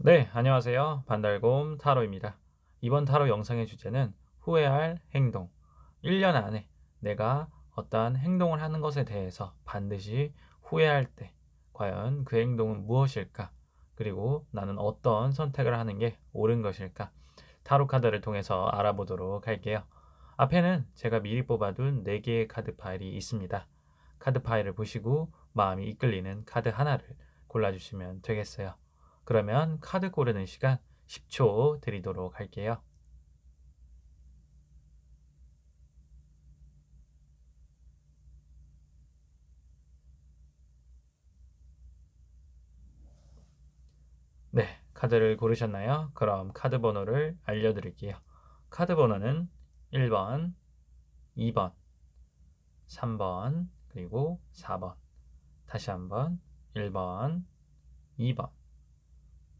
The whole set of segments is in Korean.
네, 안녕하세요. 반달곰 타로입니다. 이번 타로 영상의 주제는 후회할 행동. 1년 안에 내가 어떠한 행동을 하는 것에 대해서 반드시 후회할 때, 과연 그 행동은 무엇일까? 그리고 나는 어떤 선택을 하는 게 옳은 것일까? 타로 카드를 통해서 알아보도록 할게요. 앞에는 제가 미리 뽑아둔 4개의 카드 파일이 있습니다. 카드 파일을 보시고 마음이 이끌리는 카드 하나를 골라주시면 되겠어요. 그러면 카드 고르는 시간 10초 드리도록 할게요. 네, 카드를 고르셨나요? 그럼 카드 번호를 알려드릴게요. 카드 번호는 1번, 2번, 3번, 그리고 4번. 다시 한번 1번, 2번,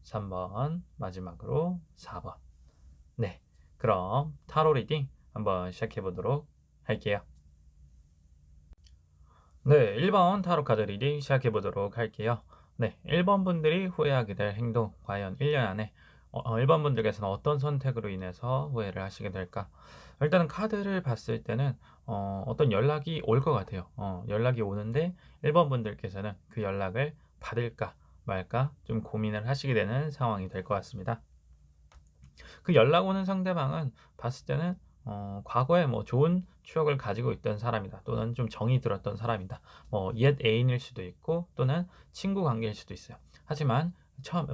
3번, 마지막으로 4번. 네, 그럼 타로 리딩 한번 시작해 보도록 할게요. 네, 1번 타로 카드 리딩 시작해 보도록 할게요. 네, 1번 분들이 후회하게 될 행동, 과연 1년 안에 1번 분들께서는 어떤 선택으로 인해서 후회를 하시게 될까? 일단은 카드를 봤을 때는 어떤 연락이 올 것 같아요. 연락이 오는데 1번 분들께서는 그 연락을 받을까 말까 좀 고민을 하시게 되는 상황이 될 것 같습니다. 그 연락 오는 상대방은 봤을 때는 과거에 뭐 좋은 추억을 가지고 있던 사람이다. 또는 좀 정이 들었던 사람이다. 뭐 옛 애인일 수도 있고 또는 친구 관계일 수도 있어요. 하지만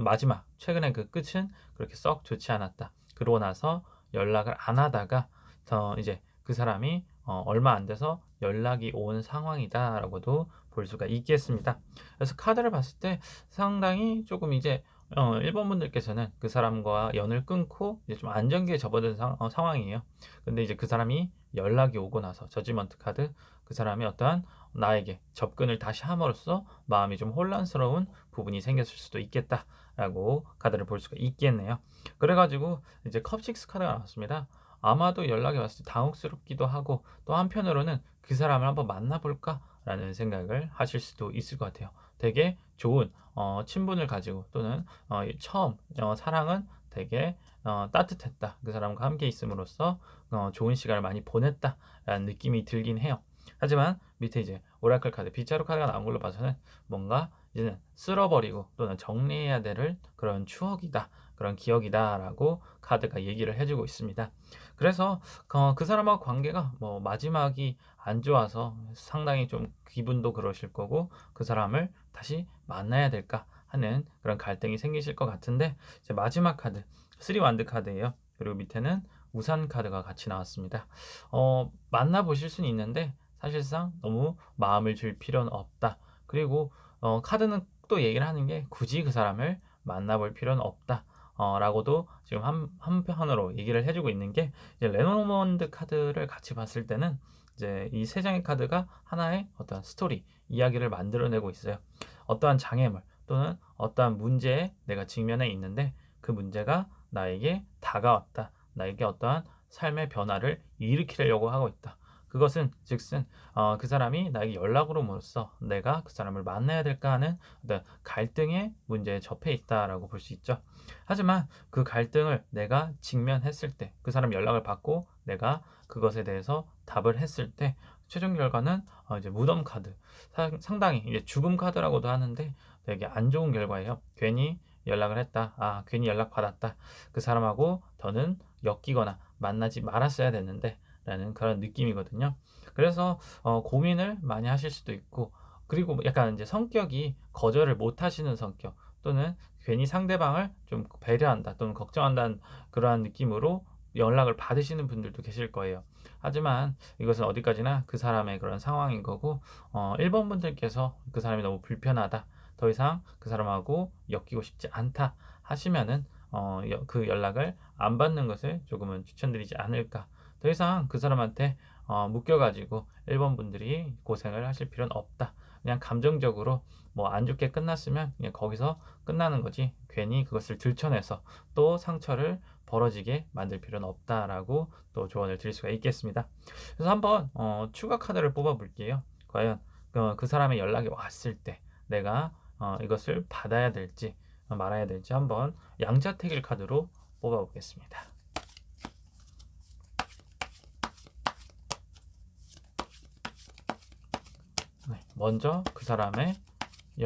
마지막 최근에 그 끝은 그렇게 썩 좋지 않았다. 그러고 나서 연락을 안 하다가 더 이제 그 사람이 얼마 안 돼서 연락이 온 상황이다라고도 볼 수가 있겠습니다. 그래서 카드를 봤을 때 상당히 조금 이제 1번 분들께서는 그 사람과 연을 끊고 이제 좀 안정기에 접어든 상황이에요. 근데 이제 그 사람이 연락이 오고 나서 저지먼트 카드 그 사람이 어떠한 나에게 접근을 다시 함으로써 마음이 좀 혼란스러운 부분이 생겼을 수도 있겠다라고 카드를 볼 수가 있겠네요. 그래가지고 이제 컵식스 카드가 나왔습니다. 아마도 연락이 왔을 때 당혹스럽기도 하고 또 한편으로는 그 사람을 한번 만나볼까라는 생각을 하실 수도 있을 것 같아요. 되게 좋은 친분을 가지고 또는 처음 사랑은 되게 따뜻했다. 그 사람과 함께 있음으로써 좋은 시간을 많이 보냈다라는 느낌이 들긴 해요. 하지만 밑에 이제 오라클 카드, 빗자루 카드가 나온 걸로 봐서는 뭔가 이제는 쓸어버리고 또는 정리해야 될 그런 추억이다. 그런 기억이다라고 카드가 얘기를 해주고 있습니다. 그래서 그 사람하고 관계가 뭐 마지막이 안 좋아서 상당히 좀 기분도 그러실 거고 그 사람을 다시 만나야 될까 하는 그런 갈등이 생기실 것 같은데 이제 마지막 카드 3 완드 카드예요. 그리고 밑에는 우산 카드가 같이 나왔습니다. 만나보실 수는 있는데 사실상 너무 마음을 줄 필요는 없다. 그리고 카드는 또 얘기를 하는 게 굳이 그 사람을 만나볼 필요는 없다. 라고도 지금 한편으로 얘기를 해주고 있는 게 이제 레노먼드 카드를 같이 봤을 때는 이제 이 세 장의 카드가 하나의 어떤 스토리, 이야기를 만들어내고 있어요. 어떠한 장애물 또는 어떠한 문제에 내가 직면해 있는데 그 문제가 나에게 다가왔다. 나에게 어떠한 삶의 변화를 일으키려고 하고 있다. 그것은 즉슨 그 사람이 나에게 연락으로써 내가 그 사람을 만나야 될까 하는 어떤 갈등의 문제에 접해 있다라고 볼 수 있죠. 하지만 그 갈등을 내가 직면했을 때, 그 사람 연락을 받고 내가 그것에 대해서 답을 했을 때, 최종 결과는 이제 무덤 카드. 상당히 이제 죽음 카드라고도 하는데 되게 안 좋은 결과예요. 괜히 연락을 했다. 괜히 연락 받았다. 그 사람하고 더는 엮이거나 만나지 말았어야 됐는데 라는 그런 느낌이거든요. 그래서 고민을 많이 하실 수도 있고 그리고 약간 이제 성격이 거절을 못 하시는 성격 또는 괜히 상대방을 좀 배려한다 또는 걱정한다는 그러한 느낌으로 연락을 받으시는 분들도 계실 거예요. 하지만 이것은 어디까지나 그 사람의 그런 상황인 거고 1번 분들께서 그 사람이 너무 불편하다. 더 이상 그 사람하고 엮이고 싶지 않다 하시면은 그 연락을 안 받는 것을 조금은 추천드리지 않을까. 더 이상 그 사람한테 묶여가지고 1번 분들이 고생을 하실 필요는 없다. 그냥 감정적으로 뭐 안 좋게 끝났으면 그냥 거기서 끝나는 거지 괜히 그것을 들춰내서 또 상처를 벌어지게 만들 필요는 없다라고 또 조언을 드릴 수가 있겠습니다. 그래서 한번 추가 카드를 뽑아 볼게요. 과연 그 사람의 연락이 왔을 때 내가 이것을 받아야 될지 말아야 될지 한번 양자택일 카드로 뽑아보겠습니다. 네, 먼저 그 사람의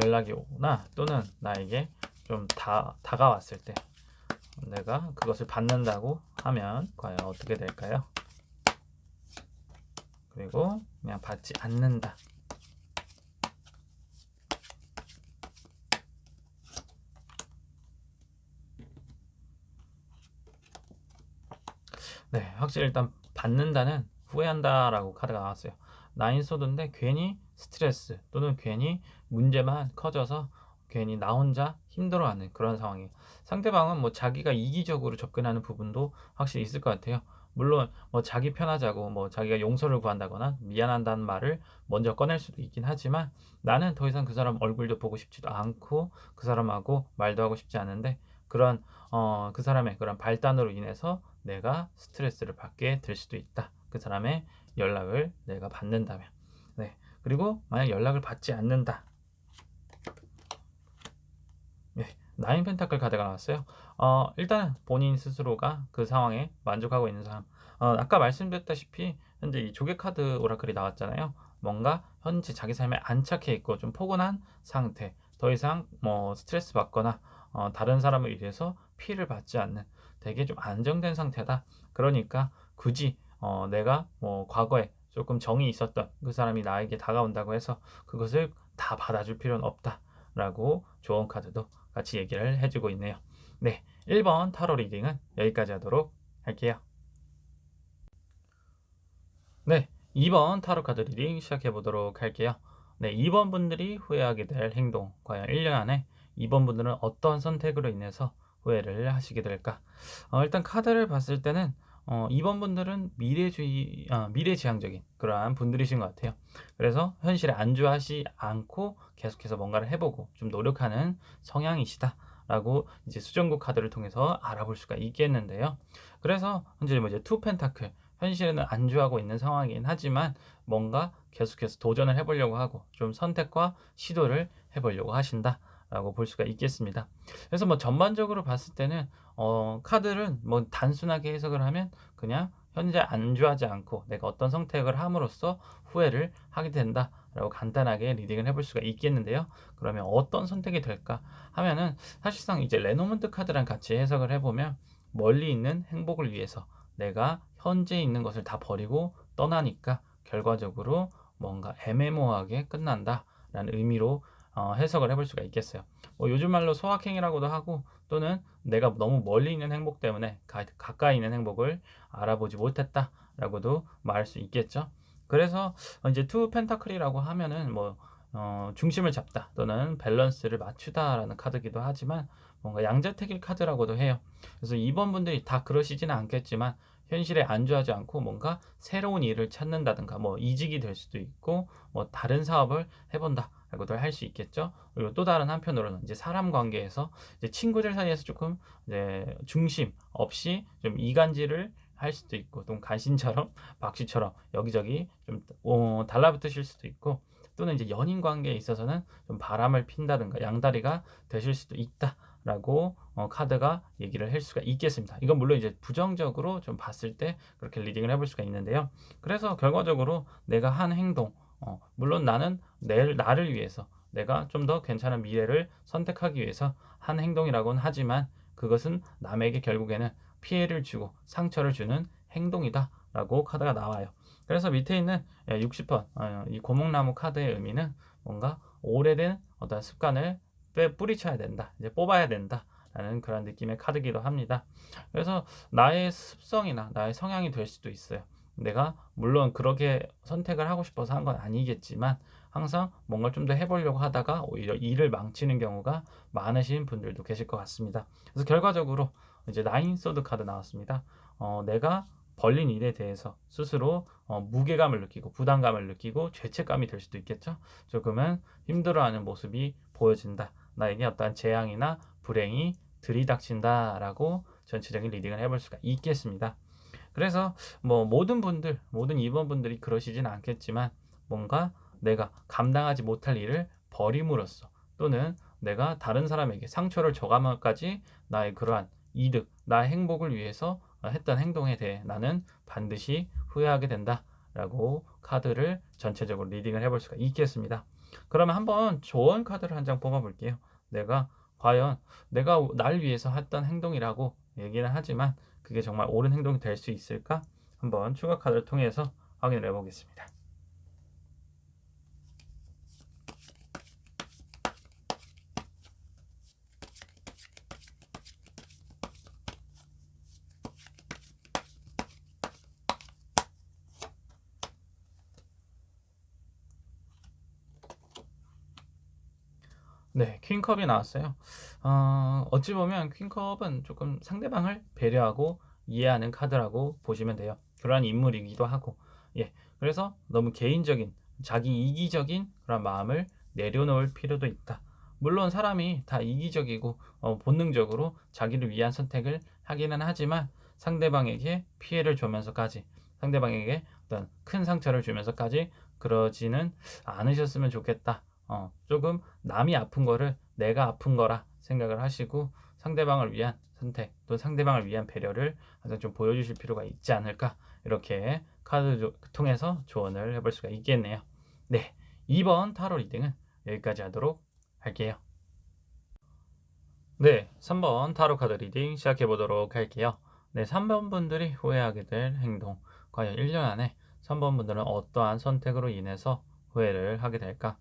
연락이 오거나 또는 나에게 좀 다가왔을 때 내가 그것을 받는다고 하면 과연 어떻게 될까요? 그리고 그냥 받지 않는다. 네, 확실히 일단 받는다는 후회한다라고 카드가 나왔어요. 나인 소드인데 괜히 스트레스 또는 괜히 문제만 커져서 괜히 나 혼자 힘들어하는 그런 상황이에요. 상대방은 뭐 자기가 이기적으로 접근하는 부분도 확실히 있을 것 같아요. 물론 뭐 자기 편하자고 뭐 자기가 용서를 구한다거나 미안한다는 말을 먼저 꺼낼 수도 있긴 하지만 나는 더 이상 그 사람 얼굴도 보고 싶지도 않고 그 사람하고 말도 하고 싶지 않은데 그런 그 사람의 그런 발단으로 인해서 내가 스트레스를 받게 될 수도 있다. 그 사람의 연락을 내가 받는다면. 네. 그리고 만약 연락을 받지 않는다. 네. 나인 펜타클 카드가 나왔어요. 일단은 본인 스스로가 그 상황에 만족하고 있는 사람. 아까 말씀드렸다시피 현재 이 조개 카드 오라클이 나왔잖아요. 뭔가 현재 자기 삶에 안착해 있고 좀 포근한 상태. 더 이상 뭐 스트레스 받거나 다른 사람을 인해서 피해를 받지 않는 되게 좀 안정된 상태다. 그러니까 굳이 내가 뭐 과거에 조금 정이 있었던 그 사람이 나에게 다가온다고 해서 그것을 다 받아줄 필요는 없다라고 조언 카드도 같이 얘기를 해주고 있네요. 네, 1번 타로 리딩은 여기까지 하도록 할게요. 네, 2번 타로 카드 리딩 시작해 보도록 할게요. 네, 2번 분들이 후회하게 될 행동, 과연 1년 안에 2번 분들은 어떤 선택으로 인해서 후회를 하시게 될까? 일단 카드를 봤을 때는 2번 분들은 미래지향적인 그러한 분들이신 것 같아요. 그래서 현실에 안주하지 않고 계속해서 뭔가를 해보고 좀 노력하는 성향이시다. 라고 이제 수정구 카드를 통해서 알아볼 수가 있겠는데요. 그래서 현재 뭐 이제 투 펜타클 현실에는 안주하고 있는 상황이긴 하지만 뭔가 계속해서 도전을 해보려고 하고 좀 선택과 시도를 해보려고 하신다라고 볼 수가 있겠습니다. 그래서 뭐 전반적으로 봤을 때는 카드를 뭐 단순하게 해석을 하면 그냥 현재 안주하지 않고 내가 어떤 선택을 함으로써 후회를 하게 된다라고 간단하게 리딩을 해볼 수가 있겠는데요. 그러면 어떤 선택이 될까 하면은 사실상 이제 레노먼트 카드랑 같이 해석을 해보면 멀리 있는 행복을 위해서 내가 현재 있는 것을 다 버리고 떠나니까 결과적으로 뭔가 애매모호하게 끝난다라는 의미로 해석을 해볼 수가 있겠어요. 뭐 요즘 말로 소확행이라고도 하고 또는 내가 너무 멀리 있는 행복 때문에 가까이 있는 행복을 알아보지 못했다라고도 말할 수 있겠죠. 그래서 이제 투 펜타클이라고 하면은 뭐 중심을 잡다 또는 밸런스를 맞추다라는 카드기도 하지만 뭔가 양자택일 카드라고도 해요. 그래서 이번 분들이 다 그러시지는 않겠지만 현실에 안주하지 않고 뭔가 새로운 일을 찾는다든가 뭐 이직이 될 수도 있고 뭐 다른 사업을 해본다라고도 할 수 있겠죠. 그리고 또 다른 한편으로는 이제 사람 관계에서 이제 친구들 사이에서 조금 이제 중심 없이 좀 이간질을 할 수도 있고 또 간신처럼 박씨처럼 여기저기 좀 달라붙으실 수도 있고 또는 이제 연인 관계에 있어서는 좀 바람을 핀다든가 양다리가 되실 수도 있다라고 카드가 얘기를 할 수가 있겠습니다. 이건 물론 이제 부정적으로 좀 봤을 때 그렇게 리딩을 해볼 수가 있는데요. 그래서 결과적으로 내가 한 행동, 물론 나는 나를 위해서 내가 좀 더 괜찮은 미래를 선택하기 위해서 한 행동이라고는 하지만 그것은 남에게 결국에는 피해를 주고 상처를 주는 행동이다라고 카드가 나와요. 그래서 밑에 있는 60번 이 고목나무 카드의 의미는 뭔가 오래된 어떤 습관을 뿌리쳐야 된다, 이제 뽑아야 된다라는 그런 느낌의 카드기도 합니다. 그래서 나의 습성이나 나의 성향이 될 수도 있어요. 내가 물론 그렇게 선택을 하고 싶어서 한 건 아니겠지만 항상 뭔가를 좀 더 해보려고 하다가 오히려 일을 망치는 경우가 많으신 분들도 계실 것 같습니다. 그래서 결과적으로 이제 나인 소드 카드 나왔습니다. 내가 벌린 일에 대해서 스스로 무게감을 느끼고 부담감을 느끼고 죄책감이 들 수도 있겠죠. 조금은 힘들어하는 모습이 보여진다. 나에게 어떠한 재앙이나 불행이 들이닥친다라고 전체적인 리딩을 해볼 수가 있겠습니다. 그래서 뭐 모든 2번 분들이 그러시진 않겠지만 뭔가 내가 감당하지 못할 일을 버림으로써 또는 내가 다른 사람에게 상처를 줘가면까지 나의 그러한 이득, 나의 행복을 위해서 했던 행동에 대해 나는 반드시 후회하게 된다라고 카드를 전체적으로 리딩을 해볼 수가 있겠습니다. 그러면 한번 조언 카드를 한 장 뽑아볼게요. 내가 과연 내가 날 위해서 했던 행동이라고 얘기는 하지만 그게 정말 옳은 행동이 될 수 있을까? 한번 추가 카드를 통해서 확인을 해보겠습니다. 네, 퀸컵이 나왔어요. 어찌 보면 퀸컵은 조금 상대방을 배려하고 이해하는 카드라고 보시면 돼요. 그러한 인물이기도 하고. 예. 그래서 너무 개인적인, 자기 이기적인 그런 마음을 내려놓을 필요도 있다. 물론 사람이 다 이기적이고 본능적으로 자기를 위한 선택을 하기는 하지만 상대방에게 피해를 주면서까지, 상대방에게 어떤 큰 상처를 주면서까지 그러지는 않으셨으면 좋겠다. 조금 남이 아픈 거를 내가 아픈 거라 생각을 하시고 상대방을 위한 선택 또 상대방을 위한 배려를 항상 좀 보여주실 필요가 있지 않을까, 이렇게 카드 통해서 조언을 해볼 수가 있겠네요. 네, 2번 타로 리딩은 여기까지 하도록 할게요. 네, 3번 타로 카드 리딩 시작해 보도록 할게요. 네, 3번 분들이 후회하게 될 행동, 과연 1년 안에 3번 분들은 어떠한 선택으로 인해서 후회를 하게 될까?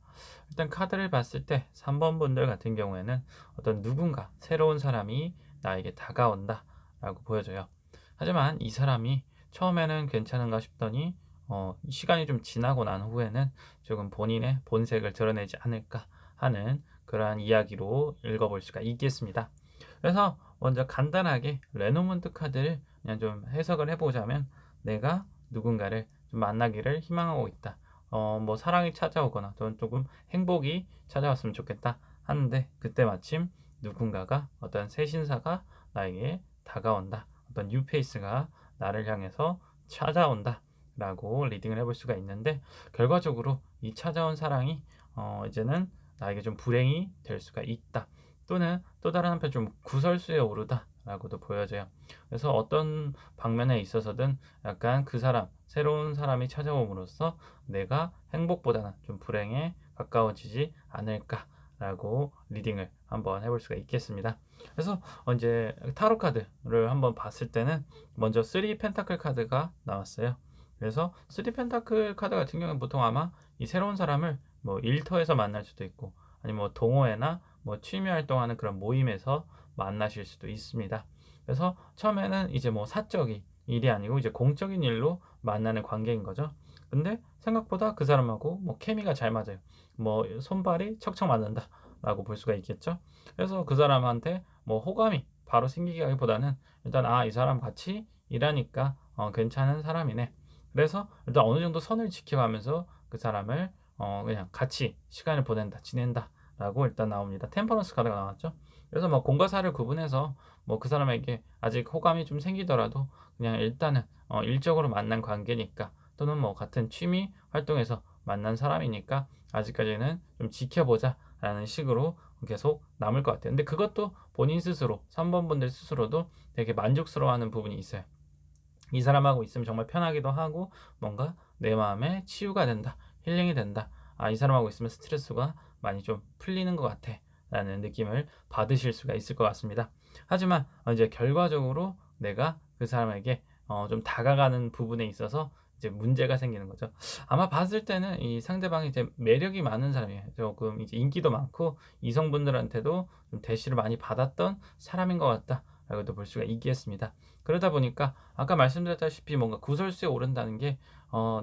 일단 카드를 봤을 때 3번 분들 같은 경우에는 어떤 누군가 새로운 사람이 나에게 다가온다 라고 보여져요. 하지만 이 사람이 처음에는 괜찮은가 싶더니 시간이 좀 지나고 난 후에는 조금 본인의 본색을 드러내지 않을까 하는 그러한 이야기로 읽어볼 수가 있겠습니다. 그래서 먼저 간단하게 레노먼트 카드를 그냥 좀 해석을 해보자면, 내가 누군가를 좀 만나기를 희망하고 있다. 뭐 사랑이 찾아오거나 또는 조금 행복이 찾아왔으면 좋겠다 하는데, 그때 마침 누군가가 어떤 새 신사가 나에게 다가온다. 어떤 뉴페이스가 나를 향해서 찾아온다 라고 리딩을 해볼 수가 있는데, 결과적으로 이 찾아온 사랑이 이제는 나에게 좀 불행이 될 수가 있다. 또는 또 다른 한편 좀 구설수에 오르다 라고도 보여져요. 그래서 어떤 방면에 있어서든 약간 그 사람, 새로운 사람이 찾아옴으로써 내가 행복보다는 좀 불행에 가까워지지 않을까 라고 리딩을 한번 해볼 수가 있겠습니다. 그래서 이제 타로 카드를 한번 봤을 때는 먼저 3 펜타클 카드가 나왔어요. 그래서 3 펜타클 카드 같은 경우는 보통 아마 이 새로운 사람을 뭐 일터에서 만날 수도 있고, 아니면 뭐 동호회나 뭐 취미 활동하는 그런 모임에서 만나실 수도 있습니다. 그래서 처음에는 이제 뭐 사적인 일이 아니고 이제 공적인 일로 만나는 관계인 거죠. 근데 생각보다 그 사람하고 뭐 케미가 잘 맞아요. 뭐 손발이 척척 맞는다라고 볼 수가 있겠죠. 그래서 그 사람한테 뭐 호감이 바로 생기기보다는 일단 이 사람 같이 일하니까 괜찮은 사람이네. 그래서 일단 어느 정도 선을 지켜가면서 그 사람을 그냥 같이 시간을 보낸다, 지낸다라고 일단 나옵니다. 템퍼런스 카드가 나왔죠. 그래서 뭐 공과 사를 구분해서 뭐 그 사람에게 아직 호감이 좀 생기더라도 그냥 일단은 일적으로 만난 관계니까, 또는 뭐 같은 취미 활동에서 만난 사람이니까 아직까지는 좀 지켜보자 라는 식으로 계속 남을 것 같아요. 근데 그것도 본인 스스로, 3번 분들 스스로도 되게 만족스러워하는 부분이 있어요. 이 사람하고 있으면 정말 편하기도 하고 뭔가 내 마음에 치유가 된다, 힐링이 된다, 이 사람하고 있으면 스트레스가 많이 좀 풀리는 것 같아 라는 느낌을 받으실 수가 있을 것 같습니다. 하지만 이제 결과적으로 내가 그 사람에게 좀 다가가는 부분에 있어서 이제 문제가 생기는 거죠. 아마 봤을 때는 이 상대방이 이제 매력이 많은 사람이에요. 조금 이제 인기도 많고 이성분들한테도 좀 대시를 많이 받았던 사람인 것 같다라고도 볼 수가 있겠습니다. 그러다 보니까 아까 말씀드렸다시피 뭔가 구설수에 오른다는 게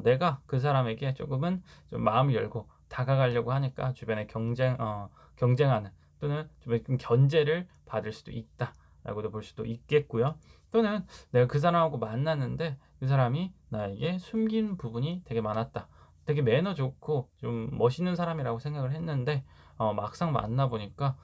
내가 그 사람에게 조금은 좀 마음을 열고 다가가려고 하니까 주변에 경쟁하는, 또는 좀 견제를 받을 수도 있다라고도 볼 수도 있겠고요. 또는 내가 그 사람하고 만났는데 그 사람이 나에게 숨긴 부분이 되게 많았다. 되게 매너 좋고 좀 멋있는 사람이라고 생각을 했는데 막상 만나보니까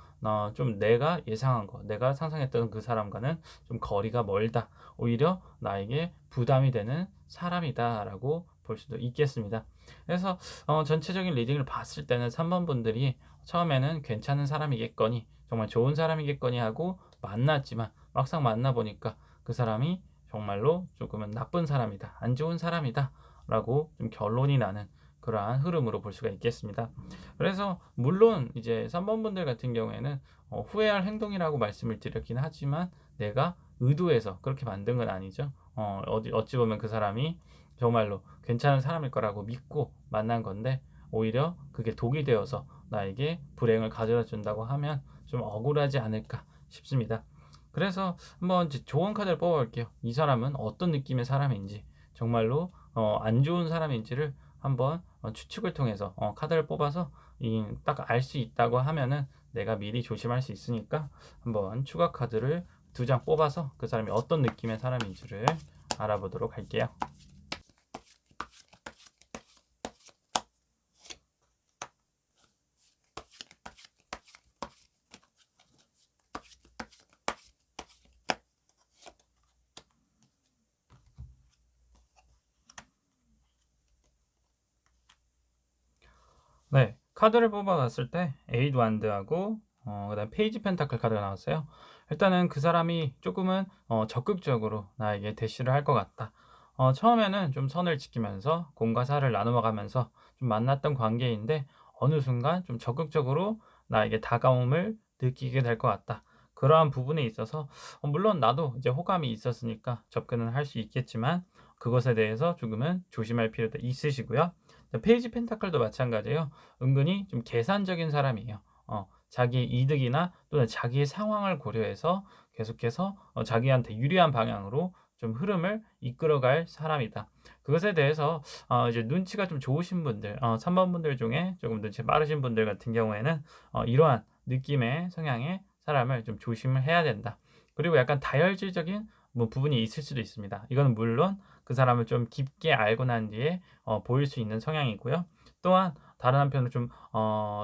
좀 내가 예상한 거, 내가 상상했던 그 사람과는 좀 거리가 멀다. 오히려 나에게 부담이 되는 사람이다라고 볼 수도 있겠습니다. 그래서 전체적인 리딩을 봤을 때는 3번 분들이 처음에는 괜찮은 사람이겠거니, 정말 좋은 사람이겠거니 하고 만났지만 막상 만나 보니까 그 사람이 정말로 조금은 나쁜 사람이다, 안 좋은 사람이다 라고 좀 결론이 나는 그러한 흐름으로 볼 수가 있겠습니다. 그래서 물론 이제 3번 분들 같은 경우에는 후회할 행동이라고 말씀을 드렸긴 하지만 내가 의도해서 그렇게 만든 건 아니죠. 어찌 보면 그 사람이 정말로 괜찮은 사람일 거라고 믿고 만난 건데, 오히려 그게 독이 되어서 나에게 불행을 가져다 준다고 하면 좀 억울하지 않을까 싶습니다. 그래서 한번 이제 좋은 카드를 뽑아볼게요. 이 사람은 어떤 느낌의 사람인지, 정말로 안 좋은 사람인지를 한번 추측을 통해서 카드를 뽑아서 딱 알 수 있다고 하면은 내가 미리 조심할 수 있으니까 한번 추가 카드를 2장 뽑아서 그 사람이 어떤 느낌의 사람인지를 알아보도록 할게요. 네. 카드를 뽑아봤을 때 에잇 완드하고 그다음에 페이지 펜타클 카드가 나왔어요. 일단은 그 사람이 조금은 적극적으로 나에게 대시를 할 것 같다. 처음에는 좀 선을 지키면서 공과 사를 나누어 가면서 좀 만났던 관계인데, 어느 순간 좀 적극적으로 나에게 다가옴을 느끼게 될 것 같다. 그러한 부분에 있어서 물론 나도 이제 호감이 있었으니까 접근은 할 수 있겠지만, 그것에 대해서 조금은 조심할 필요도 있으시고요. 페이지 펜타클도 마찬가지예요. 은근히 좀 계산적인 사람이에요. 자기의 이득이나 또는 자기의 상황을 고려해서 계속해서 자기한테 유리한 방향으로 좀 흐름을 이끌어갈 사람이다. 그것에 대해서 이제 눈치가 좀 좋으신 분들, 3번 분들 중에 조금 눈치 빠르신 분들 같은 경우에는 이러한 느낌의 성향의 사람을 좀 조심을 해야 된다. 그리고 약간 다혈질적인 뭐 부분이 있을 수도 있습니다. 이거는 물론 그 사람을 좀 깊게 알고 난 뒤에 보일 수 있는 성향이고요. 또한 다른 한편으로 좀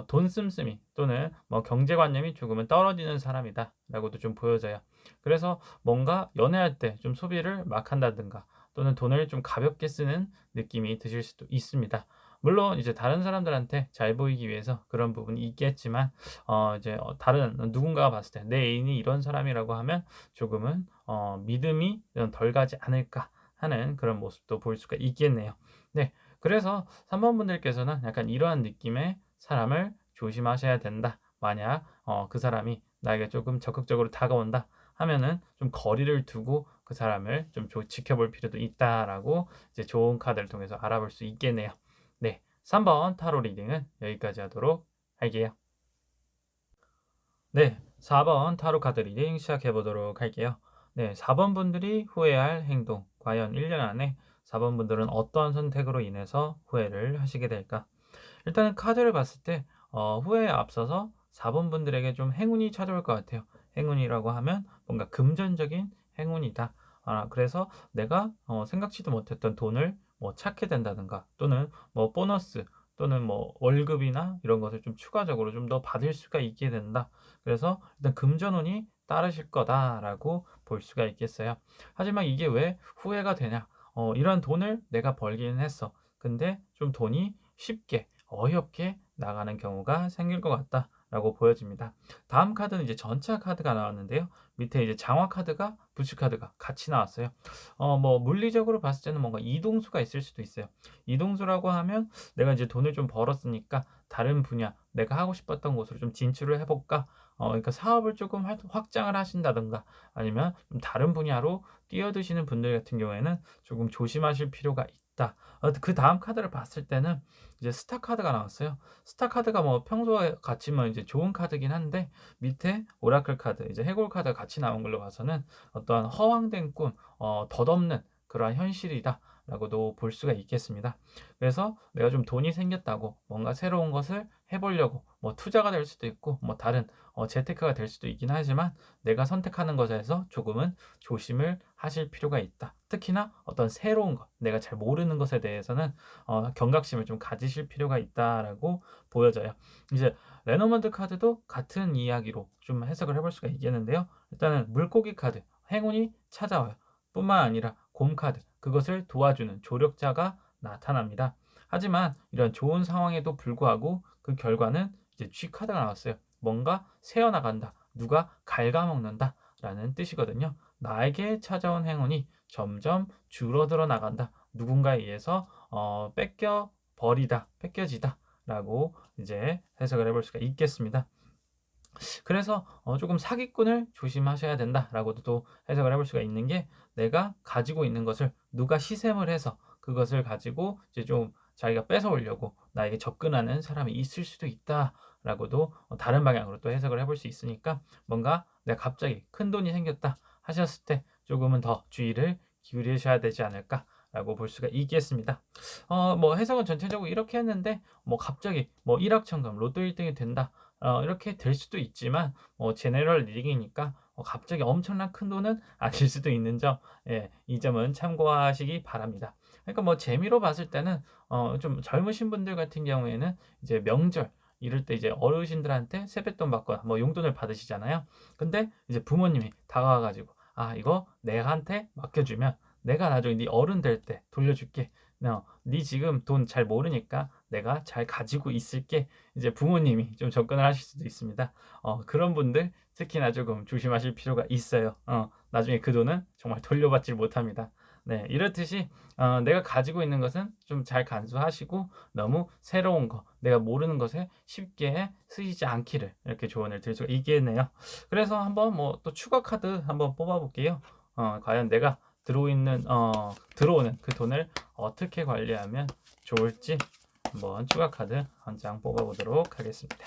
돈 씀씀이 또는 뭐 경제관념이 조금은 떨어지는 사람이다라고도 좀 보여져요. 그래서 뭔가 연애할 때 좀 소비를 막 한다든가 또는 돈을 좀 가볍게 쓰는 느낌이 드실 수도 있습니다. 물론 이제 다른 사람들한테 잘 보이기 위해서 그런 부분이 있겠지만, 이제 다른 누군가가 봤을 때 내 애인이 이런 사람이라고 하면 조금은 믿음이 덜 가지 않을까 하는 그런 모습도 볼 수가 있겠네요. 네. 그래서 3번 분들께서는 약간 이러한 느낌의 사람을 조심하셔야 된다. 만약 그 사람이 나에게 조금 적극적으로 다가온다 하면은 좀 거리를 두고 그 사람을 좀 지켜볼 필요도 있다라고 이제 좋은 카드를 통해서 알아볼 수 있겠네요. 네. 3번 타로 리딩은 여기까지 하도록 할게요. 네. 4번 타로 카드 리딩 시작해 보도록 할게요. 네. 4번 분들이 후회할 행동. 과연 1년 안에 4번 분들은 어떤 선택으로 인해서 후회를 하시게 될까? 일단은 카드를 봤을 때 후회에 앞서서 4번 분들에게 좀 행운이 찾아올 것 같아요. 행운이라고 하면 뭔가 금전적인 행운이다. 그래서 내가 생각지도 못했던 돈을 뭐 찾게 된다든가, 또는 뭐 보너스 또는 뭐 월급이나 이런 것을 좀 추가적으로 좀 더 받을 수가 있게 된다. 그래서 일단 금전운이 따르실 거다라고 볼 수가 있겠어요. 하지만 이게 왜 후회가 되냐? 이런 돈을 내가 벌기는 했어. 근데 좀 돈이 쉽게 어이없게 나가는 경우가 생길 것 같다라고 보여집니다. 다음 카드는 이제 전차 카드가 나왔는데요. 밑에 이제 장화 카드가, 부츠 카드가 같이 나왔어요. 뭐 물리적으로 봤을 때는 뭔가 이동수가 있을 수도 있어요. 이동수라고 하면 내가 이제 돈을 좀 벌었으니까 다른 분야, 내가 하고 싶었던 곳으로 좀 진출을 해볼까? 그러니까 사업을 조금 확장을 하신다든가, 아니면 좀 다른 분야로 뛰어드시는 분들 같은 경우에는 조금 조심하실 필요가 있다. 그 다음 카드를 봤을 때는 이제 스타 카드가 나왔어요. 스타 카드가 뭐 평소에 같이면 이제 좋은 카드긴 한데, 밑에 오라클 카드, 이제 해골 카드가 같이 나온 걸로 봐서는 어떠한 허황된 꿈, 덧없는 그러한 현실이다라고도 볼 수가 있겠습니다. 그래서 내가 좀 돈이 생겼다고 뭔가 새로운 것을 해보려고, 뭐 투자가 될 수도 있고 뭐 다른 재테크가 될 수도 있긴 하지만, 내가 선택하는 것에서 조금은 조심을 하실 필요가 있다. 특히나 어떤 새로운 것, 내가 잘 모르는 것에 대해서는 경각심을 좀 가지실 필요가 있다라고 보여져요. 이제 레노먼드 카드도 같은 이야기로 좀 해석을 해볼 수가 있겠는데요. 일단은 물고기 카드, 행운이 찾아와요. 뿐만 아니라 곰 카드, 그것을 도와주는 조력자가 나타납니다. 하지만 이런 좋은 상황에도 불구하고 그 결과는 이제 G 카드가 나왔어요. 뭔가 새어나간다. 누가 갉아먹는다. 라는 뜻이거든요. 나에게 찾아온 행운이 점점 줄어들어 나간다. 누군가에 의해서 뺏겨 버리다, 뺏겨지다. 라고 이제 해석을 해볼 수가 있겠습니다. 그래서 조금 '사기꾼을 조심하셔야 된다.'라고도 또 해석을 해볼 수가 있는 게, 내가 가지고 있는 것을 누가 시샘을 해서 그것을 가지고 이제 좀 자기가 뺏어오려고 나에게 접근하는 사람이 있을 수도 있다라고도 다른 방향으로 또 해석을 해볼 수 있으니까, 뭔가 '내가 갑자기 큰돈이 생겼다.' 하셨을 때 조금은 더 주의를 기울이셔야 되지 않을까라고 볼 수가 있겠습니다. 뭐 해석은 전체적으로 이렇게 했는데, 뭐 갑자기 뭐 일확천금 로또 1 등이 된다, 이렇게 될 수도 있지만, 제너럴 리딩이니까 갑자기 엄청난 큰돈은 아닐 수도 있는 점, 예, 이 점은 참고하시기 바랍니다. 그러니까 뭐 재미로 봤을 때는 좀 젊으신 분들 같은 경우에는 이제 명절 이럴 때 이제 어르신들한테 세뱃돈 받거나 뭐 용돈을 받으시잖아요. 근데 이제 부모님이 다가와 가지고 "아, 이거 내한테 맡겨주면 내가 나중에 네 어른 될 때 돌려줄게. 네 지금 돈 잘 모르니까 내가 잘 가지고 있을게." 이제 부모님이 좀 접근을 하실 수도 있습니다. 그런 분들 특히나 조금 조심하실 필요가 있어요. 나중에 그 돈은 정말 돌려받질 못합니다. 네, 이렇듯이 내가 가지고 있는 것은 좀 잘 간수하시고, 너무 새로운 거, 내가 모르는 것에 쉽게 쓰이지 않기를, 이렇게 조언을 드릴 수가 있겠네요. 그래서 한번 뭐 또 추가 카드 한번 뽑아 볼게요. 과연 내가 들어오는 그 돈을 어떻게 관리하면 좋을지, 한번 추가 카드 한 장 뽑아 보도록 하겠습니다.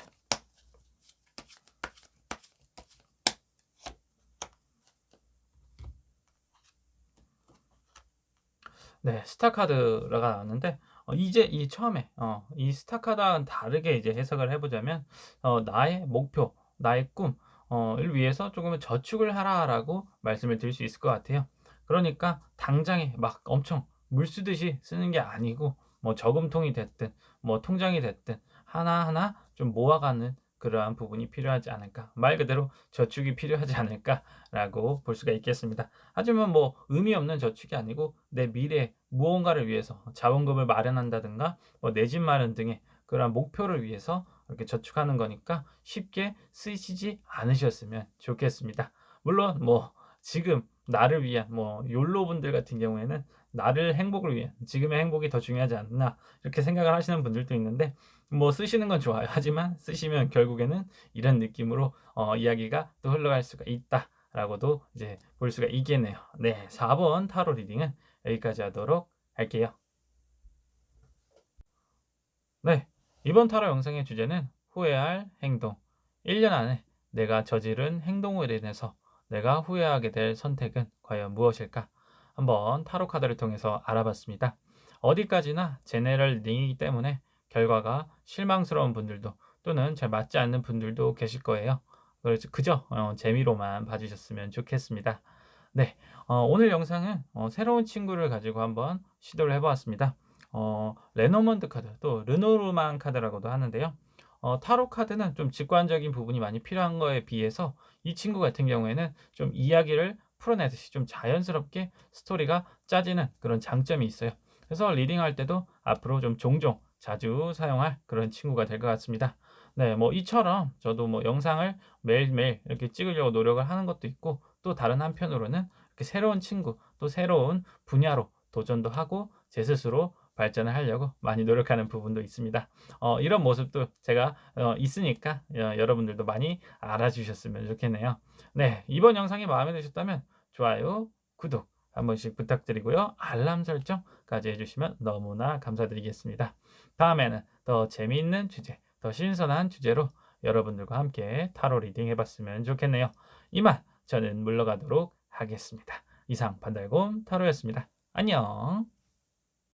네. 스타 카드가 나왔는데, 이제 이 처음에 이 스타 카드와는 다르게 이제 해석을 해 보자면, 나의 목표, 나의 꿈 을 위해서 조금은 "저축을 하라."라고 말씀을 드릴 수 있을 것 같아요. 그러니까 당장에 막 엄청 물 쓰듯이 쓰는 게 아니고, 뭐 저금통이 됐든 뭐 통장이 됐든 하나하나 좀 모아가는 그러한 부분이 필요하지 않을까. 말 그대로 '저축이 필요하지 않을까.'라고 볼 수가 있겠습니다. 하지만 뭐 의미 없는 저축이 아니고, 내 미래 무언가를 위해서 자본금을 마련한다든가 뭐 내 집 마련 등의 그러한 목표를 위해서 이렇게 저축하는 거니까, 쉽게 쓰시지 않으셨으면 좋겠습니다. 물론 뭐 지금 나를 위한 뭐 욜로 분들 같은 경우에는 '나를 행복을 위한 지금의 행복이 더 중요하지 않나.' 이렇게 생각을 하시는 분들도 있는데, 뭐 쓰시는 건 좋아요. 하지만 쓰시면 결국에는 이런 느낌으로 이야기가 또 흘러갈 수가 있다라고도 이제 볼 수가 있겠네요. 네, 4번 타로 리딩은 여기까지 하도록 할게요. 네. 이번 타로 영상의 주제는 후회할 행동. 1년 안에 내가 저지른 행동으로 인해서 내가 후회하게 될 선택은 과연 무엇일까? 한번 타로 카드를 통해서 알아봤습니다. 어디까지나 제네럴 링이기 때문에 결과가 실망스러운 분들도, 또는 잘 맞지 않는 분들도 계실 거예요. 그래서 그저 재미로만 봐주셨으면 좋겠습니다. 네. 오늘 영상은 새로운 친구를 가지고 한번 시도를 해보았습니다. 레노먼드 카드, 또 르노르만 카드라고도 하는데요. 타로 카드는 좀 직관적인 부분이 많이 필요한 거에 비해서, 이 친구 같은 경우에는 좀 이야기를 풀어내듯이 좀 자연스럽게 스토리가 짜지는 그런 장점이 있어요. 그래서 리딩할 때도 앞으로 좀 종종 자주 사용할 그런 친구가 될 것 같습니다. 네, 뭐 이처럼 저도 뭐 영상을 매일매일 이렇게 찍으려고 노력을 하는 것도 있고, 또 다른 한편으로는 이렇게 새로운 친구, 또 새로운 분야로 도전도 하고 제 스스로 발전을 하려고 많이 노력하는 부분도 있습니다. 이런 모습도 제가 있으니까 여러분들도 많이 알아주셨으면 좋겠네요. 네, 이번 영상이 마음에 드셨다면 좋아요, 구독 한 번씩 부탁드리고요. 알람 설정까지 해주시면 너무나 감사드리겠습니다. 다음에는 더 재미있는 주제, 더 신선한 주제로 여러분들과 함께 타로 리딩 해봤으면 좋겠네요. 이만 저는 물러가도록 하겠습니다. 이상 반달곰 타로였습니다. 안녕.